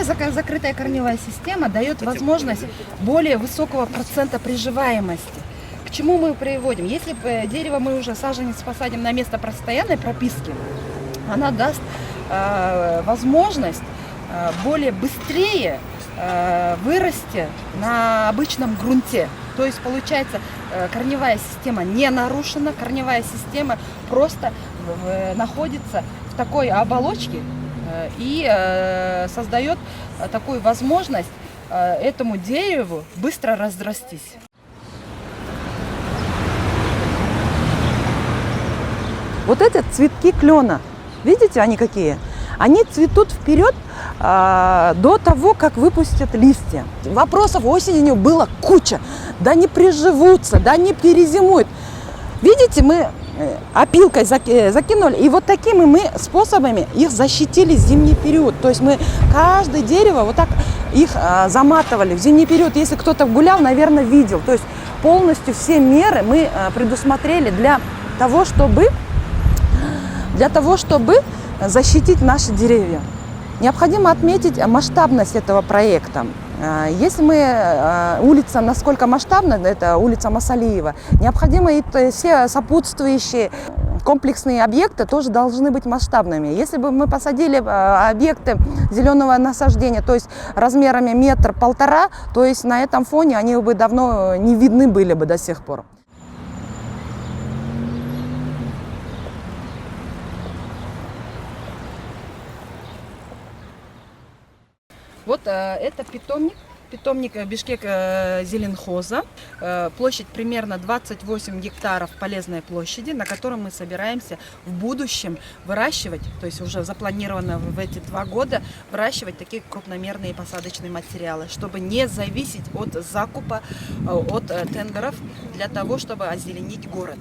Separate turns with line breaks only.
закрытая корневая система дает возможность более высокого процента приживаемости. К чему мы приводим? Если дерево мы уже саженец посадим на место постоянной прописки, она даст возможность более быстрее вырасти на обычном грунте. То есть получается, корневая система не нарушена, корневая система просто находится в такой оболочке и создает такую возможность этому дереву быстро разрастись.
Вот эти цветки клена, видите, они какие? Они цветут вперед до того, как выпустят листья. Вопросов осенью было куча. Да не приживутся, да не перезимуют. Видите, мы опилкой закинули, и вот такими мы способами их защитили в зимний период. То есть мы каждое дерево вот так их заматывали в зимний период. Если кто-то гулял, наверное, видел. То есть полностью все меры мы предусмотрели для того, чтобы защитить наши деревья. Необходимо отметить масштабность этого проекта. Если улица насколько масштабна, это улица Масалиева, необходимо и все сопутствующие комплексные объекты тоже должны быть масштабными. Если бы мы посадили объекты зеленого насаждения, то есть размерами 1–1,5 метра, то есть на этом фоне они бы давно не видны были бы до сих пор.
Вот это питомник Бишкек зеленхоза. Площадь примерно 28 гектаров полезной площади, на котором мы собираемся в будущем выращивать, то есть уже запланировано в эти 2 года, выращивать такие крупномерные посадочные материалы, чтобы не зависеть от закупа, от тендеров, для того, чтобы озеленить город.